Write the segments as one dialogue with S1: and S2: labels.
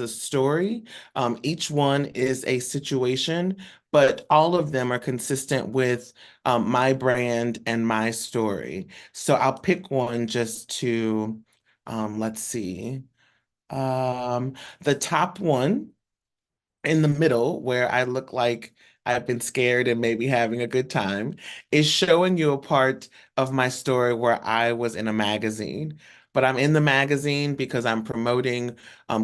S1: a story. Each one is a situation, but all of them are consistent with my brand and my story. So I'll pick one just to, let's see. The top one in the middle, where I look like I've been scared and maybe having a good time, is showing you a part of my story where I was in a magazine. But I'm in the magazine because I'm promoting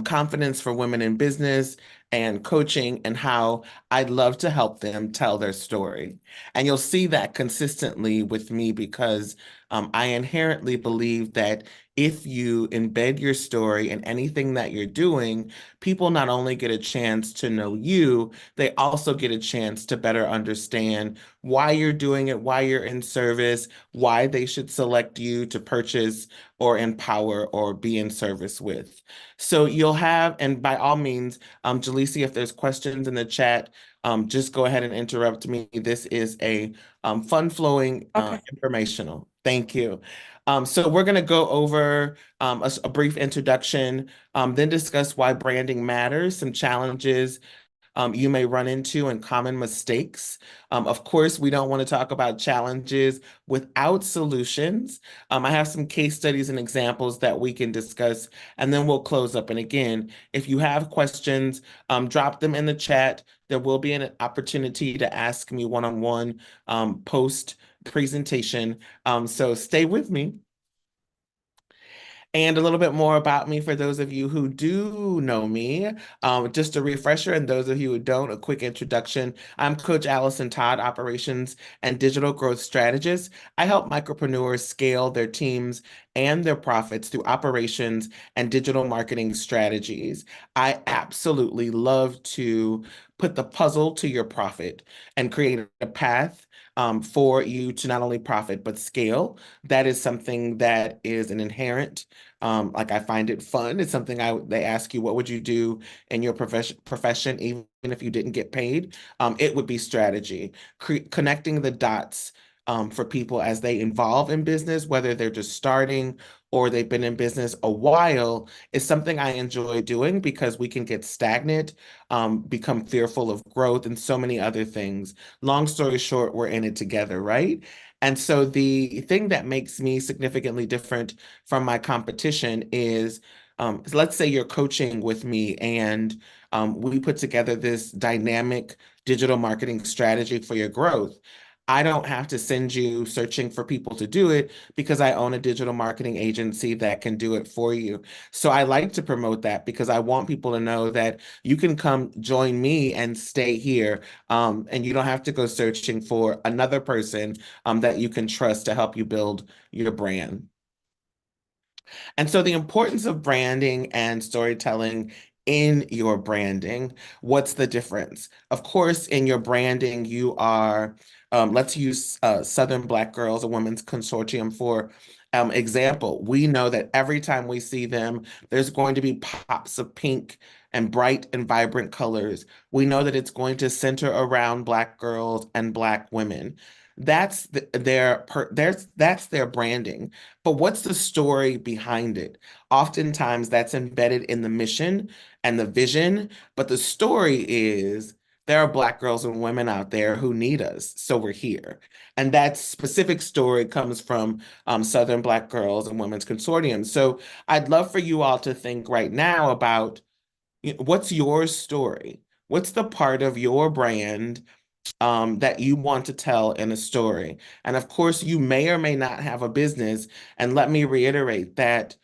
S1: confidence for women in business and coaching and how I'd love to help them tell their story. And you'll see that consistently with me because I inherently believe that if you embed your story in anything that you're doing, people not only get a chance to know you, they also get a chance to better understand why you're doing it, why you're in service, why they should select you to purchase or empower or be in service with. So you'll have, and by all means, Jaleesi, if there's questions in the chat, just go ahead and interrupt me. This is a fun-flowing,
S2: Okay.
S1: informational. Thank you. So we're going to go over a brief introduction, then discuss why branding matters, some challenges you may run into and common mistakes. Of course, we don't want to talk about challenges without solutions. I have some case studies and examples that we can discuss, and then we'll close up. And again, if you have questions, drop them in the chat. There will be an opportunity to ask me one-on-one post presentation. So stay with me. And a little bit more about me for those of you who do know me. Just a refresher, and those of you who don't, a quick introduction. I'm Coach Allison Todd, Operations and Digital Growth Strategist. I help micropreneurs scale their teams and their profits through operations and digital marketing strategies. I absolutely love to put the puzzle to your profit and create a path for you to not only profit but scale. That is something that is an inherent like I find it fun. It's something they ask you, what would you do in your profession, even if you didn't get paid? It would be strategy, connecting the dots for people as they evolve in business, whether they're just starting or they've been in business a while, is something I enjoy doing because we can get stagnant, become fearful of growth, and so many other things. Long story short, we're in it together, right? And so the thing that makes me significantly different from my competition is, let's say you're coaching with me and we put together this dynamic digital marketing strategy for your growth. I don't have to send you searching for people to do it because I own a digital marketing agency that can do it for you. So I like to promote that because I want people to know that you can come join me and stay here. And you don't have to go searching for another person that you can trust to help you build your brand. And so the importance of branding and storytelling in your branding, what's the difference? Of course, in your branding, you are, let's use Southern Black Girls, a women's consortium for example. We know that every time we see them, there's going to be pops of pink and bright and vibrant colors. We know that it's going to center around Black girls and Black women. That's their branding. But what's the story behind it? Oftentimes that's embedded in the mission and the vision, but the story is there are Black girls and women out there who need us, so we're here. And that specific story comes from Southern Black Girls and Women's Consortium. So I'd love for you all to think right now about, what's your story? What's the part of your brand that you want to tell in a story? And of course, you may or may not have a business. And let me reiterate that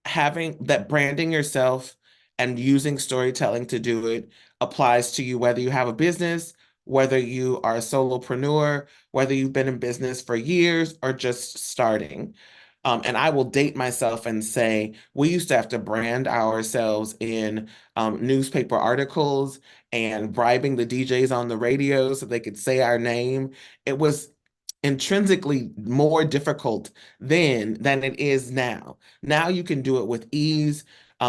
S1: having that branding yourself and using storytelling to do it applies to you, whether you have a business, whether you are a solopreneur, whether you've been in business for years or just starting. And I will date myself and say we used to have to brand ourselves in newspaper articles and bribing the DJs on the radio so they could say our name. It was intrinsically more difficult then than it is now. Now you can do it with ease.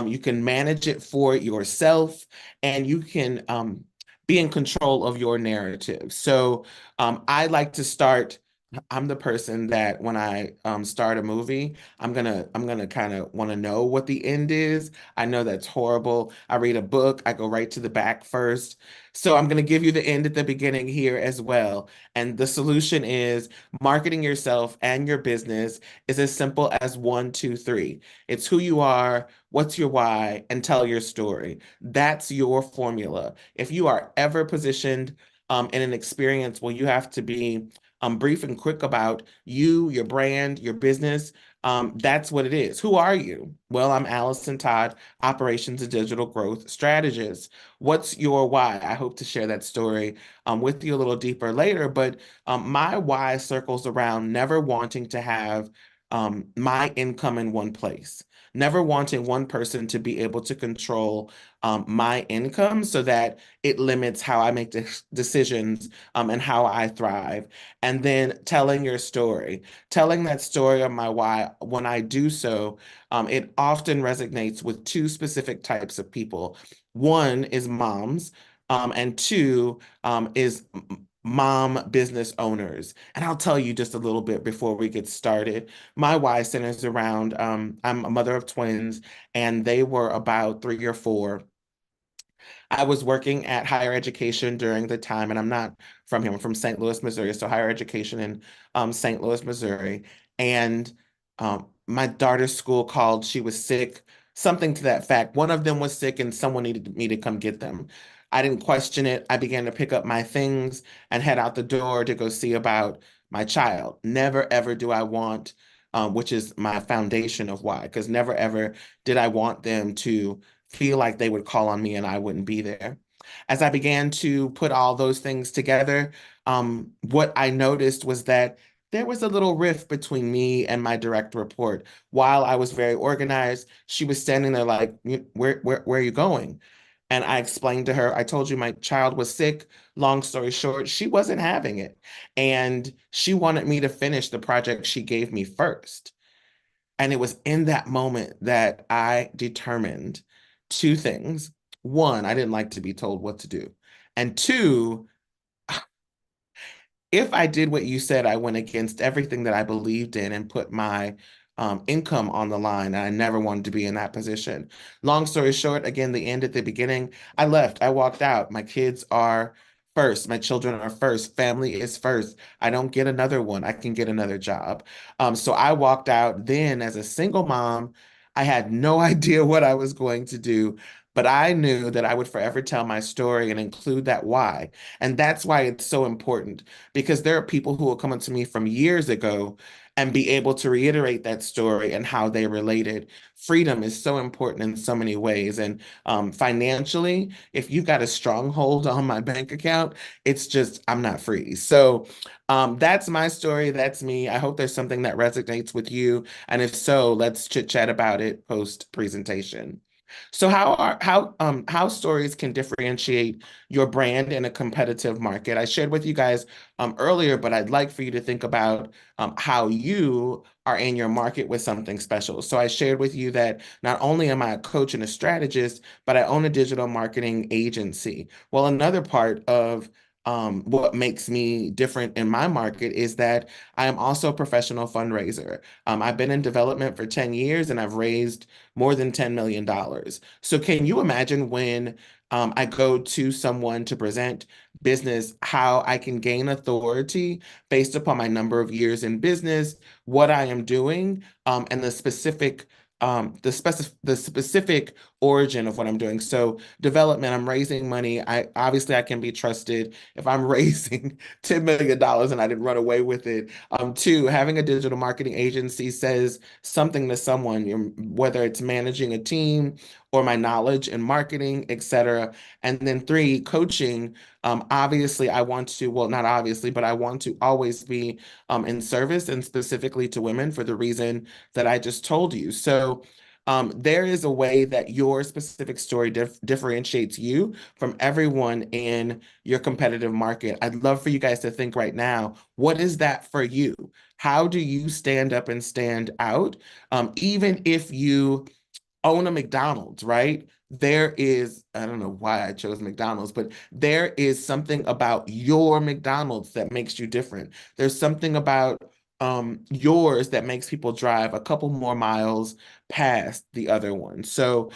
S1: You can manage it for yourself, and you can be in control of your narrative. So I like to start I'm the person that when I start a movie, I'm gonna kind of want to know what the end is. I know that's horrible. I read a book, I go right to the back first. So I'm gonna give you the end at the beginning here as well. And the solution is marketing yourself and your business is as simple as one, two, three. It's who you are, what's your why, and tell your story. That's your formula. If you are ever positioned in an experience where you have to be brief and quick about you, your brand, your business. That's what it is. Who are you? Well, I'm Allison Todd, Operations and Digital Growth Strategist. What's your why? I hope to share that story with you a little deeper later, but my why circles around never wanting to have my income in one place. Never wanting one person to be able to control my income so that it limits how I make decisions and how I thrive. And then telling your story, telling that story of my why. When I do so, it often resonates with two specific types of people. One is moms, and two is mom business owners. And I'll tell you just a little bit before we get started. My why centers around I'm a mother of twins, and they were about 3 or 4. I was working at higher education during the time, and I'm not from here. I'm from St. Louis, Missouri, so higher education in St. Louis, Missouri. And my daughter's school called. She was sick, something to that fact. One of them was sick, and someone needed me to come get them. I didn't question it. I began to pick up my things and head out the door to go see about my child. Never, ever do I want, which is my foundation of why, because never, ever did I want them to feel like they would call on me and I wouldn't be there. As I began to put all those things together, what I noticed was that there was a little rift between me and my direct report. While I was very organized, she was standing there like, where are you going?" And I explained to her, I told you my child was sick. Long story short, she wasn't having it. And she wanted me to finish the project she gave me first. And it was in that moment that I determined two things. One, I didn't like to be told what to do. And two, if I did what you said, I went against everything that I believed in and put my income on the line. And I never wanted to be in that position. Long story short, again, the end at the beginning, I left. I walked out. My kids are first. My children are first. Family is first. I don't get another one. I can get another job. So I walked out. Then, as a single mom, I had no idea what I was going to do. But I knew that I would forever tell my story and include that why. And that's why it's so important because there are people who will come up to me from years ago and be able to reiterate that story and how they related. Freedom is so important in so many ways. And financially, if you've got a stronghold on my bank account, it's just, I'm not free. So that's my story. That's me. I hope there's something that resonates with you. And if so, let's chit chat about it post presentation. So how stories can differentiate your brand in a competitive market? I shared with you guys earlier, but I'd like for you to think about how you are in your market with something special. So I shared with you that not only am I a coach and a strategist, but I own a digital marketing agency. Well, another part of what makes me different in my market is that I am also a professional fundraiser. I've been in development for 10 years and I've raised more than $10 million. So can you imagine when I go to someone to present business, how I can gain authority based upon my number of years in business, what I am doing, and the specific origin of what I'm doing. So development, I'm raising money. I can be trusted if I'm raising $10 million and I didn't run away with it. Two, having a digital marketing agency says something to someone, whether it's managing a team or my knowledge in marketing, et cetera. And then three, coaching. Obviously, I want to, well, not obviously, but I want to always be in service and specifically to women for the reason that I just told you. So there is a way that your specific story differentiates you from everyone in your competitive market. I'd love for you guys to think right now, what is that for you? How do you stand up and stand out? Even if you own a McDonald's, right? There is, I don't know why I chose McDonald's, but there is something about your McDonald's that makes you different. There's something about yours that makes people drive a couple more miles past the other one. So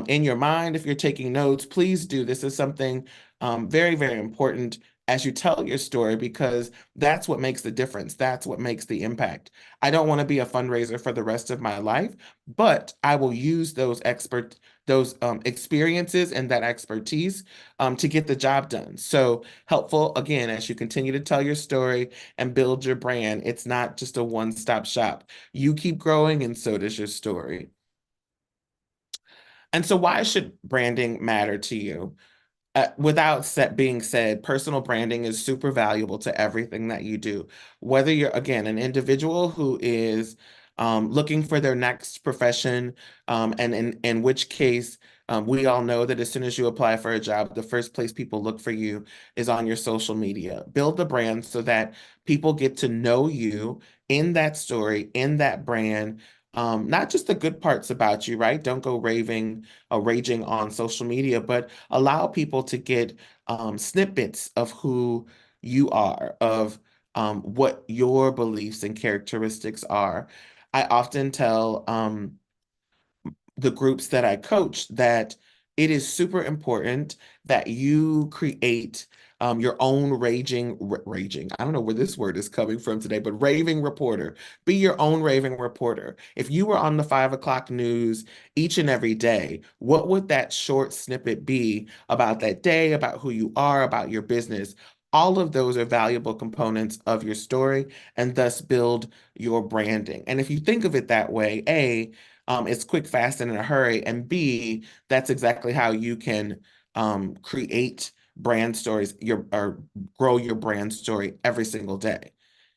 S1: in your mind, if you're taking notes, please do. This is something very, very important as you tell your story because that's what makes the difference. That's what makes the impact. I don't want to be a fundraiser for the rest of my life, but I will use those experiences and that expertise to get the job done. So helpful again as you continue to tell your story and build your brand. It's not just a one-stop shop. You keep growing, and so does your story. And so, why should branding matter to you? Without being said, personal branding is super valuable to everything that you do. Whether you're, again, an individual who is looking for their next profession, and in which case, we all know that as soon as you apply for a job, the first place people look for you is on your social media. Build the brand so that people get to know you in that story, in that brand. Not just the good parts about you, right? Don't go raging on social media, but allow people to get snippets of who you are, of what your beliefs and characteristics are. I often tell the groups that I coach that it is super important that you create your own raging. I don't know where this word is coming from today, but raving reporter. Be your own raving reporter. If you were on the 5 o'clock news each and every day, what would that short snippet be about that day, about who you are, about your business? All of those are valuable components of your story and thus build your branding. And if you think of it that way, it's quick, fast, and in a hurry. And B, that's exactly how you can create brand stories, or grow your brand story every single day.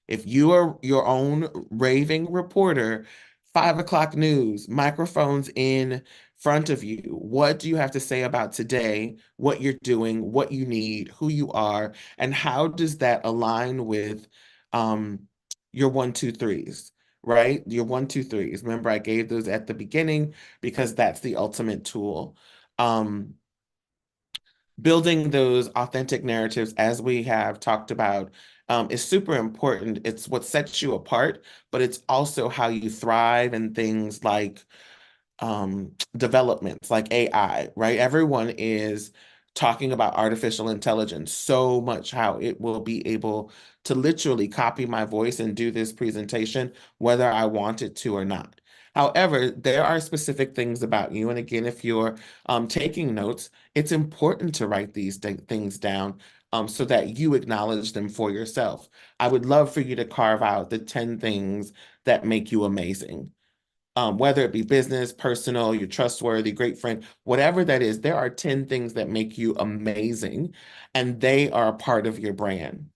S1: If you are your own raving reporter, 5 o'clock news, microphones in front of you, what do you have to say about today, what you're doing, what you need, who you are, and how does that align with um, your one, two, threes? Right? Your one, two, threes. Remember, I gave those at the beginning because that's the ultimate tool. Um, Building those authentic narratives, as we have talked about, is super important. It's what sets you apart, but it's also how you thrive in things like developments like AI, right? Everyone is talking about artificial intelligence so much, how it will be able to literally copy my voice and do this presentation, whether I want it to or not. However, there are specific things about you. And again, if you're taking notes, it's important to write these things down so that you acknowledge them for yourself. I would love for you to carve out the 10 things that make you amazing, whether it be business, personal, you're trustworthy, great friend, whatever that is, there are 10 things that make you amazing, and they are a part of your brand.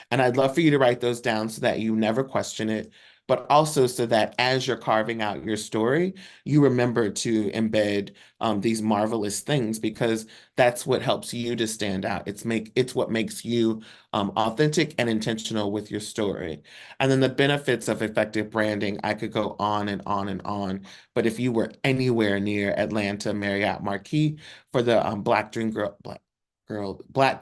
S1: And I'd love for you to write those down so that you never question it, but also so that as you're carving out your story, you remember to embed these marvelous things because that's what helps you to stand out. It's what makes you authentic and intentional with your story. And then the benefits of effective branding, I could go on and on and on. But if you were anywhere near Atlanta Marriott Marquis for the Black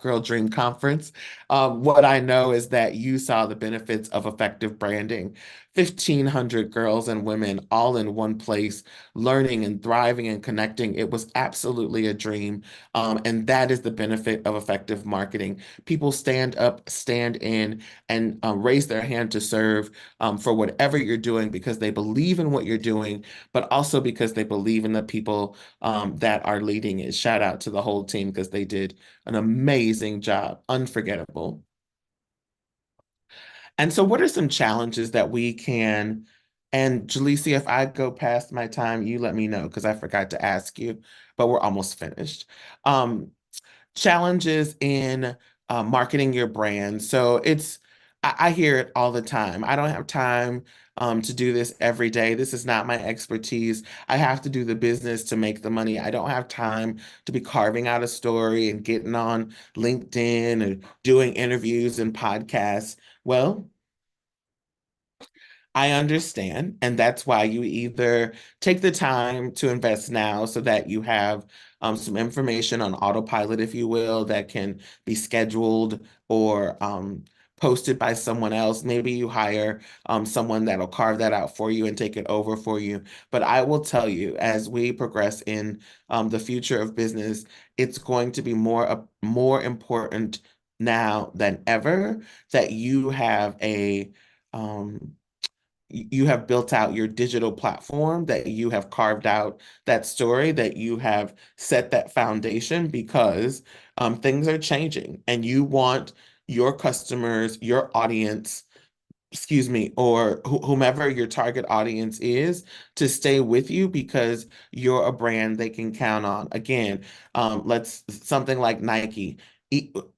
S1: Girl Dream Conference, what I know is that you saw the benefits of effective branding. 1,500 girls and women all in one place, learning and thriving and connecting. It was absolutely a dream. And that is the benefit of effective marketing. People stand up, stand in, and raise their hand to serve for whatever you're doing because they believe in what you're doing, but also because they believe in the people that are leading it. Shout out to the whole team because they did an amazing job, unforgettable. And so, what are some challenges that we can? And Jaleesi, if I go past my time, you let me know because I forgot to ask you, but we're almost finished. Um, Challenges in marketing your brand. So I hear it all the time. I don't have time to do this every day. This is not my expertise. I have to do the business to make the money. I don't have time to be carving out a story and getting on LinkedIn and doing interviews and podcasts. Well, I understand. And that's why you either take the time to invest now so that you have some information on autopilot, if you will, that can be scheduled or posted by someone else. Maybe you hire someone that'll carve that out for you and take it over for you. But I will tell you, as we progress in the future of business, it's going to be more important now than ever that you have um, you have built out your digital platform, that you have carved out that story, that you have set that foundation because things are changing and you want your customers, your audience, excuse me, or whomever your target audience is to stay with you because you're a brand they can count on. Again, let's something like Nike.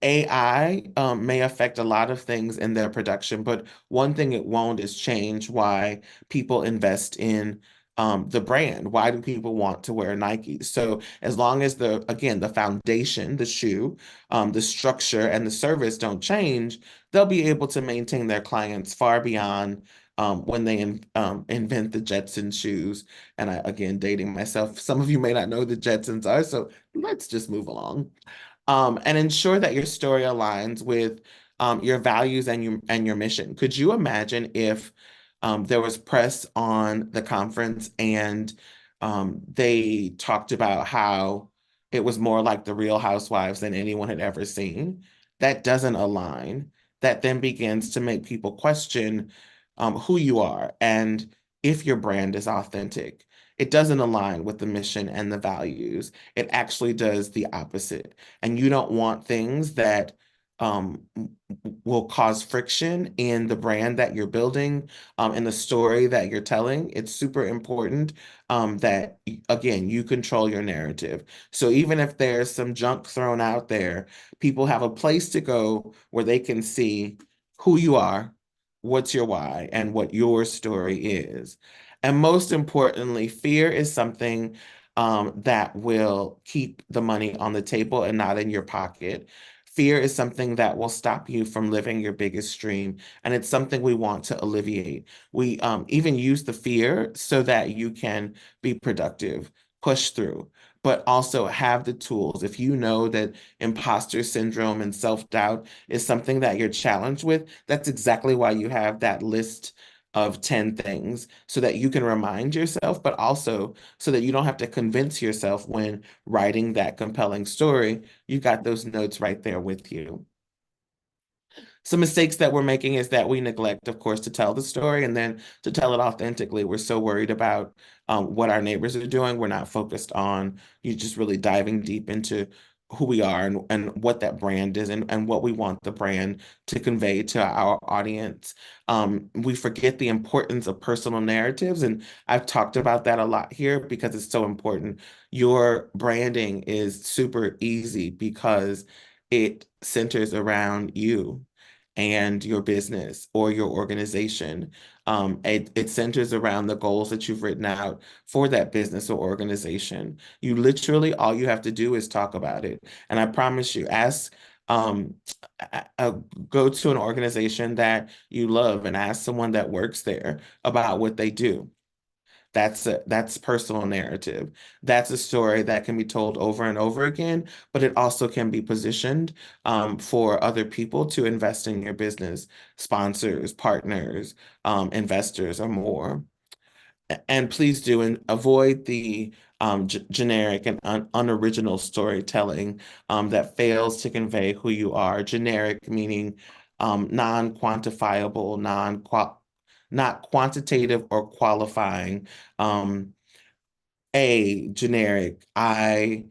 S1: AI may affect a lot of things in their production, but one thing it won't is change why people invest in the brand. Why do people want to wear Nike? So as long as again, the foundation, the shoe, the structure and the service don't change, they'll be able to maintain their clients far beyond when they invent the Jetson shoes. And I, again, dating myself, some of you may not know who the Jetsons are, so let's just move along. And ensure that your story aligns with your values and your mission. Could you imagine if there was press on the conference and they talked about how it was more like the Real Housewives than anyone had ever seen? That doesn't align. That then begins to make people question who you are and if your brand is authentic. It doesn't align with the mission and the values. It actually does the opposite. And you don't want things that um, will cause friction in the brand that you're building, in the story that you're telling. It's super important that, again, you control your narrative. So even if there's some junk thrown out there, people have a place to go where they can see who you are, what's your why, and what your story is. And most importantly, fear is something that will keep the money on the table and not in your pocket. Fear is something that will stop you from living your biggest dream, and it's something we want to alleviate. We even use the fear so that you can be productive, push through, but also have the tools. If you know that imposter syndrome and self-doubt is something that you're challenged with, that's exactly why you have that list of 10 things so that you can remind yourself, but also so that you don't have to convince yourself when writing that compelling story. You got those notes right there with you. Some mistakes that we're making is that we neglect, of course, to tell the story and then to tell it authentically. We're so worried about what our neighbors are doing. We're not focused on you just really diving deep into who we are and what that brand is and what we want the brand to convey to our audience. We forget the importance of personal narratives, and I've talked about that a lot here because it's so important. Your branding is super easy because it centers around you and your business or your organization. It centers around the goals that you've written out for that business or organization. You literally, all you have to do is talk about it. And I promise you, um, uh, go to an organization that you love and ask someone that works there about what they do. That's personal narrative. That's a story that can be told over and over again, but it also can be positioned for other people to invest in your business, sponsors, partners, investors, or more. And please do and avoid the generic and unoriginal storytelling that fails to convey who you are. Generic meaning non-quantifiable, not quantitative or qualifying. Um, generic, I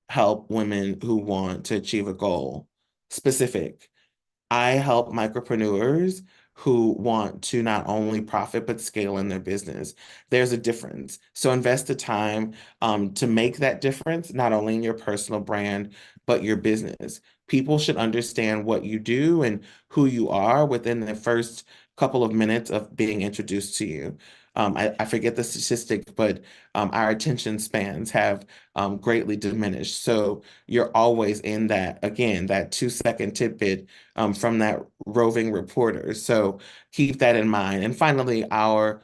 S1: help women who want to achieve a goal. Specific, I help micropreneurs who want to not only profit but scale in their business. There's a difference. So invest the time to make that difference, not only in your personal brand, but your business. People should understand what you do and who you are within the first couple of minutes of being introduced to you. I forget the statistic, but our attention spans have greatly diminished. So you're always in that, again, that 2 second tidbit from that roving reporter. So keep that in mind. And finally, our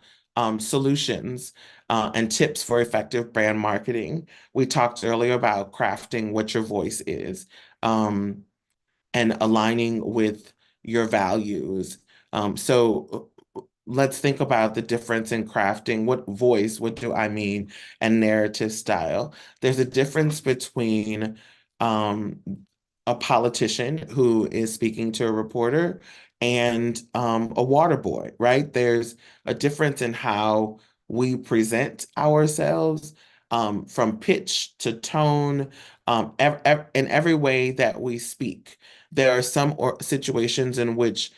S1: solutions and tips for effective brand marketing. We talked earlier about crafting what your voice is. And aligning with your values. Let's think about the difference in crafting. What voice, what do I mean, and narrative style. There's a difference between um, a politician who is speaking to a reporter and a water boy, right? There's a difference in how we present ourselves from pitch to tone, in every way that we speak. There are some situations in which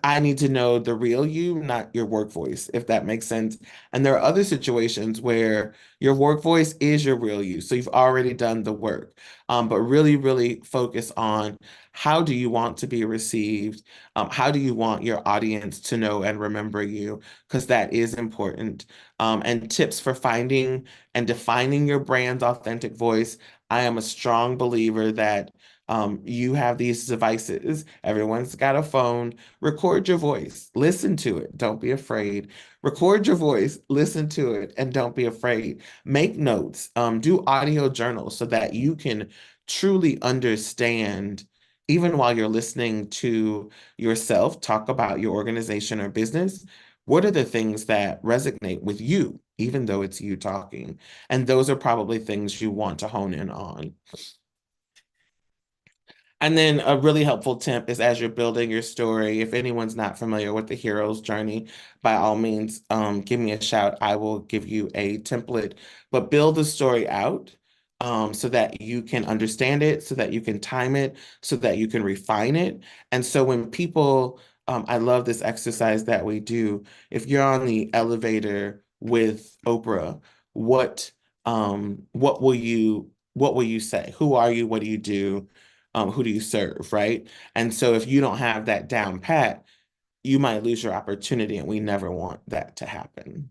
S1: I need to know the real you, not your work voice, if that makes sense. And there are other situations where your work voice is your real you. So you've already done the work. But really, really focus on how do you want to be received? How do you want your audience to know and remember you? Because that is important. And tips for finding and defining your brand's authentic voice. I am a strong believer that you have these devices. Everyone's got a phone. Record your voice, listen to it, don't be afraid. Record your voice, listen to it, and don't be afraid. Make notes, do audio journals so that you can truly understand, even while you're listening to yourself talk about your organization or business, what are the things that resonate with you, even though it's you talking? And those are probably things you want to hone in on. And then a really helpful tip is as you're building your story, if anyone's not familiar with the hero's journey, by all means, give me a shout. I will give you a template, but build the story out so that you can understand it, so that you can time it, so that you can refine it. And so when people, I love this exercise that we do. If you're on the elevator with Oprah, what will you say? Who are you? What do you do? Who do you serve, right? And so if you don't have that down pat, you might lose your opportunity, and we never want that to happen.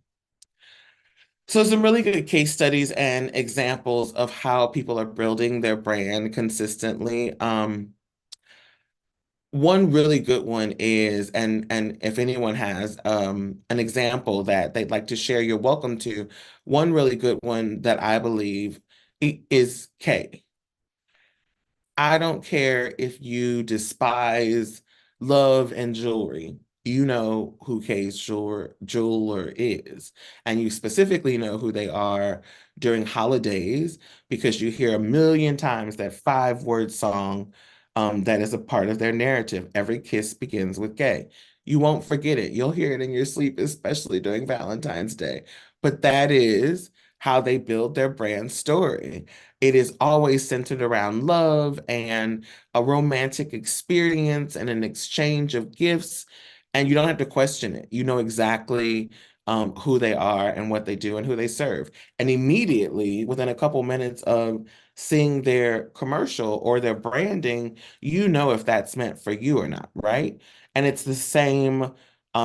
S1: So some really good case studies and examples of how people are building their brand consistently. One really good one is, and if anyone has an example that they'd like to share, you're welcome to. One really good one that I believe is Kay. I don't care if you despise love and jewelry. You know who Kay's jeweler is. And you specifically know who they are during holidays because you hear a million times that 5 word song that is a part of their narrative. Every kiss begins with Kay. You won't forget it. You'll hear it in your sleep, especially during Valentine's Day. But that is how they build their brand story. It is always centered around love and a romantic experience and an exchange of gifts. And you don't have to question it. You know exactly who they are and what they do and who they serve. And immediately, within a couple minutes of seeing their commercial or their branding, you know if that's meant for you or not, right? And it's the same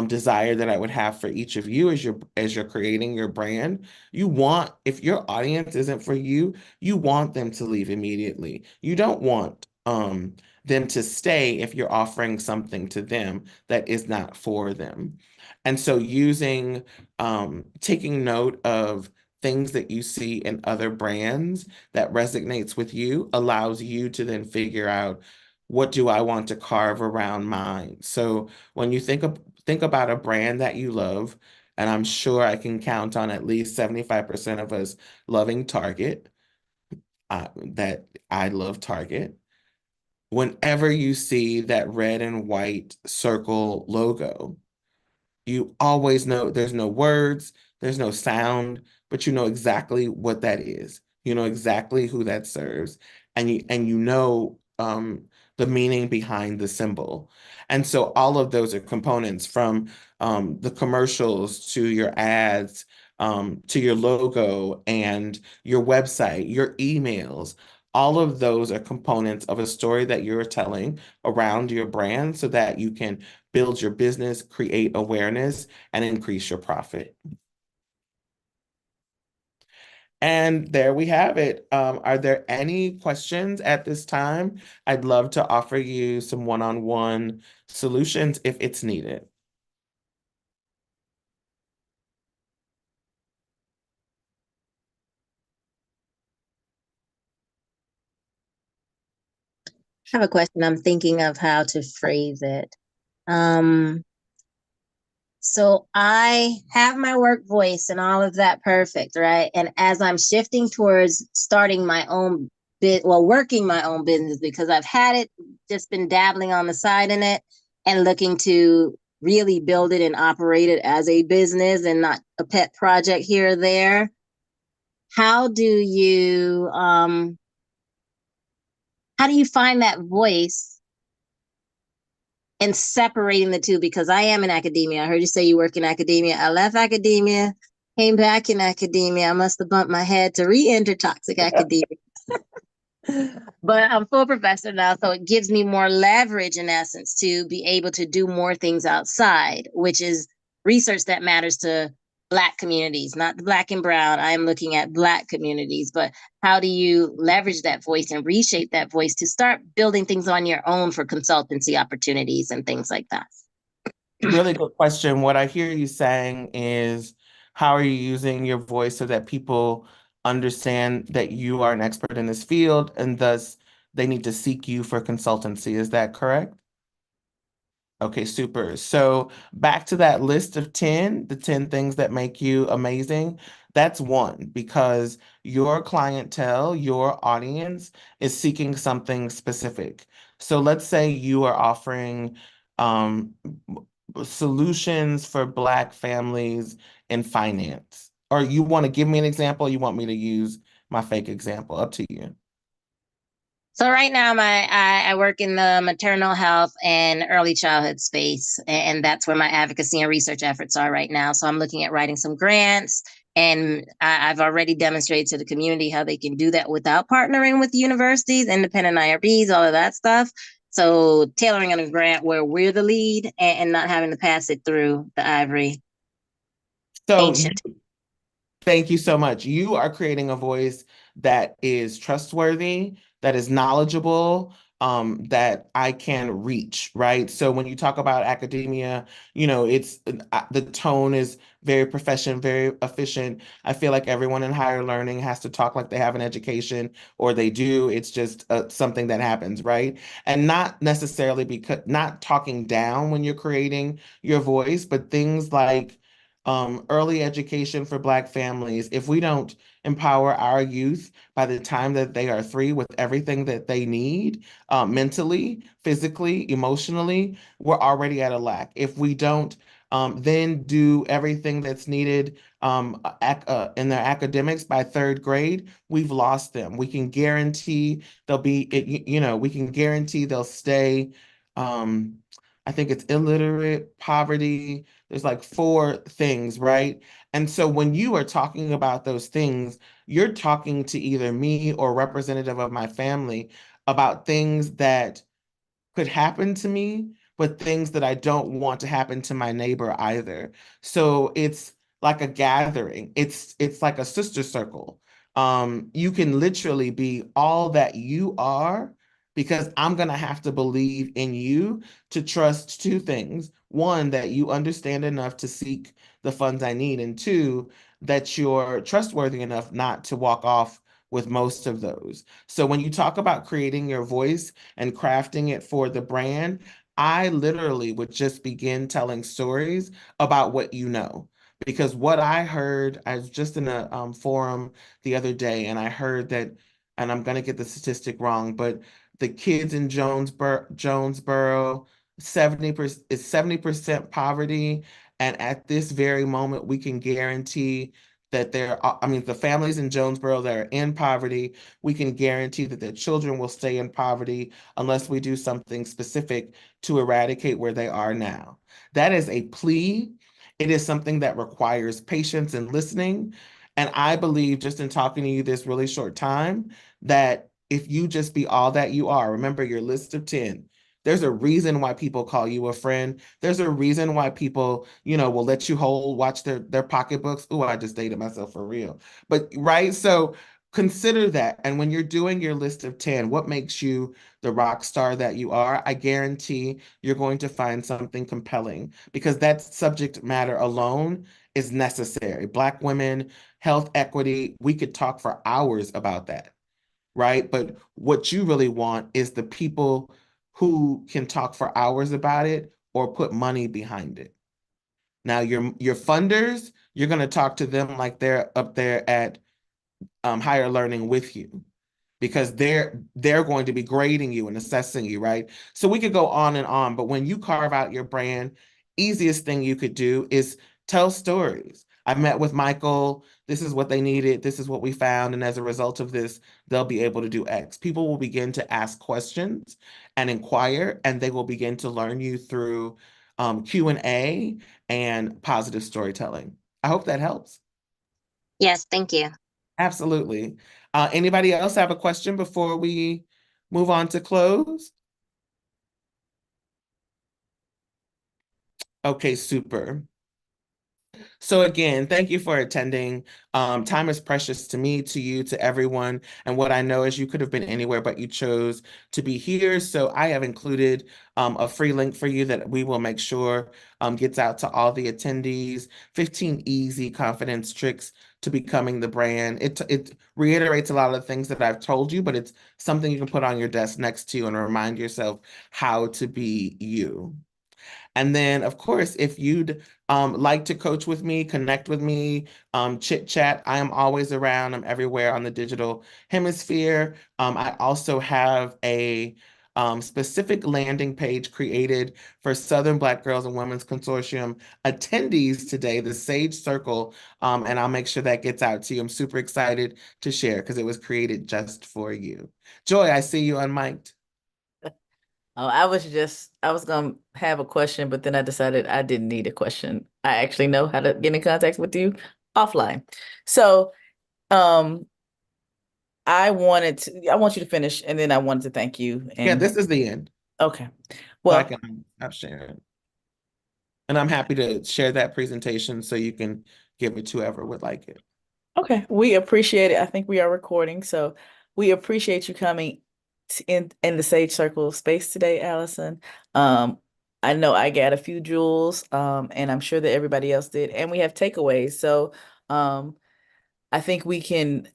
S1: desire that I would have for each of you as you're creating your brand. You want, if your audience isn't for you, you want them to leave immediately. You don't want them to stay if you're offering something to them that is not for them. And so taking note of things that you see in other brands that resonates with you allows you to then figure out what do I want to carve around mine. So when you think about a brand that you love, and I'm sure I can count on at least 75% of us loving Target, that I love Target. Whenever you see that red and white circle logo, you always know there's no words, there's no sound, but you know exactly what that is. You know exactly who that serves, and you know the meaning behind the symbol. And so all of those are components from the commercials to your ads, to your logo and your website, your emails. All of those are components of a story that you're telling around your brand so that you can build your business, create awareness, and increase your profit. And there we have it. Are there any questions at this time? I'd love to offer you some one-on-one solutions if it's needed.
S2: I have a question. I'm thinking of how to phrase it. Um, so I have my work voice and all of that perfect, right? And as I'm shifting towards starting my own working my own business because I've had it, just been dabbling on the side in it and looking to really build it and operate it as a business and not a pet project here or there. How do you how do you find that voice and separating the two? Because I am in academia. I heard you say you work in academia. I left academia, came back in academia. I must have bumped my head to re-enter toxic academia. But I'm full professor now, so it gives me more leverage in essence to be able to do more things outside, which is research that matters to Black communities, not the Black and brown. I am looking at Black communities, but how do you leverage that voice and reshape that voice to start building things on your own for consultancy opportunities and things like that?
S1: Really good question. What I hear you saying is, how are you using your voice so that people understand that you are an expert in this field and thus they need to seek you for consultancy? Is that correct? Okay, super. So back to that list of 10, the 10 things that make you amazing. That's one because your clientele, your audience is seeking something specific. So let's say you are offering um, solutions for Black families in finance. Or you want to give me an example, you want me to use my fake example, up to you.
S2: So right now, I work in the maternal health and early childhood space, and that's where my advocacy and research efforts are right now. So I'm looking at writing some grants, and I've already demonstrated to the community how they can do that without partnering with universities, independent IRBs, all of that stuff. So tailoring a grant where we're the lead and not having to pass it through the ivory
S1: So
S2: ancient.
S1: thank you so much. You are creating a voice that is trustworthy, that is knowledgeable, that I can reach, right? So when you talk about academia, it's the tone is very professional, very efficient. I feel like everyone in higher learning has to talk like they have an education, or they do. It's just something that happens, right? And not necessarily because not talking down when you're creating your voice, but things like early education for Black families. If we don't empower our youth by the time that they are 3 with everything that they need, mentally, physically, emotionally, we're already at a lack. If we don't then do everything that's needed in their academics by 3rd grade, we've lost them. We can guarantee they'll be, we can guarantee they'll stay. Um, I think it's illiterate, poverty. There's like 4 things, right? And so when you are talking about those things, you're talking to either me or representative of my family about things that could happen to me, but things that I don't want to happen to my neighbor either. So it's like a gathering. It's like a sister circle. You can literally be all that you are because I'm gonna have to believe in you to trust 2 things. One, that you understand enough to seek the funds I need, and 2, that you're trustworthy enough not to walk off with most of those. So when you talk about creating your voice and crafting it for the brand, I literally would just begin telling stories about what you know. Because what I heard, I was just in a forum the other day, and I heard that, and I'm going to get the statistic wrong, but the kids in Jonesboro, 70% is 70% poverty. And at this very moment, we can guarantee that I mean, the families in Jonesboro that are in poverty, we can guarantee that their children will stay in poverty unless we do something specific to eradicate where they are now. That is a plea. It is something that requires patience and listening. And I believe, just in talking to you this really short time, that if you just be all that you are, remember your list of 10. There's a reason why people call you a friend. There's a reason why people, will let you watch their pocketbooks. Oh, I just dated myself for real. But right, so consider that. And when you're doing your list of 10, what makes you the rock star that you are? I guarantee you're going to find something compelling because that subject matter alone is necessary. Black women, health equity, we could talk for hours about that, right? But what you really want is the people who can talk for hours about it or put money behind it. Now, your funders, you're going to talk to them like they're up there at higher learning with you because they're going to be grading you and assessing you, right? So we could go on and on, but when you carve out your brand, easiest thing you could do is tell stories. I met with Michael. This is what they needed. This is what we found. And as a result of this, they'll be able to do X. People will begin to ask questions and inquire, and they will begin to learn you through Q&A and positive storytelling. I hope that helps.
S2: Yes, thank you.
S1: Absolutely. Anybody else have a question before we move on to close? Okay, super. So again, thank you for attending. Time is precious to me, to you, to everyone. And what I know is you could have been anywhere, but you chose to be here. So I have included a free link for you that we will make sure gets out to all the attendees. 15 easy confidence tricks to becoming the brand. It reiterates a lot of the things that I've told you, but it's something you can put on your desk next to you and remind yourself how to be you. And then, of course, if you'd like to coach with me, connect with me, chit chat, I am always around. I'm everywhere on the digital hemisphere. I also have a specific landing page created for Southern Black Girls and Women's Consortium attendees today, the Sage Circle, and I'll make sure that gets out to you. I'm super excited to share because it was created just for you. Joy, I see you unmiked.
S3: Oh, I was gonna have a question, but then I decided I didn't need a question. I actually know how to get in contact with you offline. So, um, I want you to finish, and then I wanted to thank you.
S1: Yeah,
S3: And
S1: this is the end.
S3: okay,
S1: So I
S3: well,
S1: can stop sharing. And I'm happy to share that presentation so you can give it to whoever would like it.
S3: okay, we appreciate it. I think we are recording, so we appreciate you coming in the Sage Circle space today, Allison. Um, I know I got a few jewels, and I'm sure that everybody else did, and we have takeaways. So, I think we can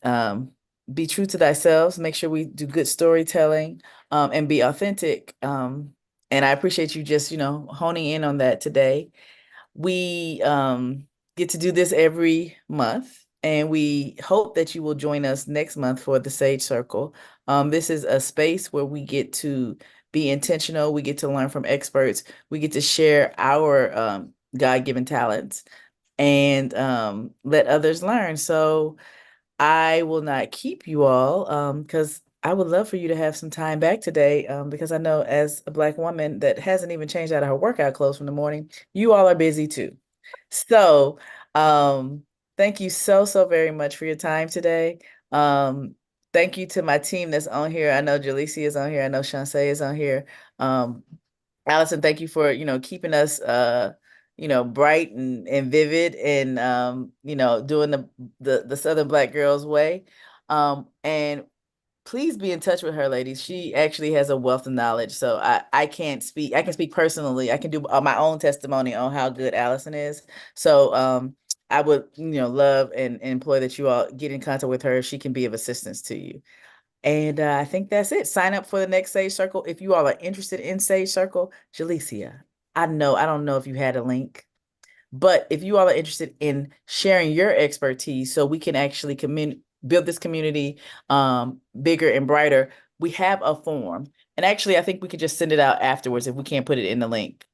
S3: be true to thyself, make sure we do good storytelling, and be authentic. And I appreciate you just, honing in on that today. We get to do this every month, and we hope that you will join us next month for the Sage Circle. This is a space where we get to be intentional, we get to learn from experts, we get to share our God-given talents and let others learn. So I will not keep you all because I would love for you to have some time back today because I know as a Black woman that hasn't even changed out of her workout clothes from the morning, you all are busy too. So thank you so, so very much for your time today. Thank you to my team that's on here. I know Jaleesa is on here. I know Shantae is on here. Um, Allison, thank you for, keeping us bright and vivid and doing the Southern Black Girls way. And please be in touch with her, ladies. She actually has a wealth of knowledge. So I can't speak. I can speak personally. I can do my own testimony on how good Allison is. So I would, love and employ that you all get in contact with her. She can be of assistance to you. And I think that's it. Sign up for the next Sage Circle. If you all are interested in Sage Circle, Jalecia, I don't know if you had a link, but if you all are interested in sharing your expertise so we can actually build this community bigger and brighter, we have a form. And actually, I think we could just send it out afterwards if we can't put it in the link.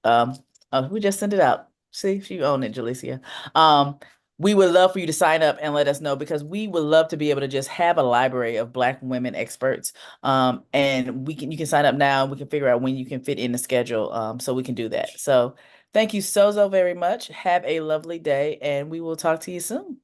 S3: We just send it out. See if you own it, Jalecia. We would love for you to sign up and let us know because we would love to be able to just have a library of Black women experts. And you can sign up now and we can figure out when you can fit in the schedule so we can do that. So thank you so, so very much. Have a lovely day and we will talk to you soon.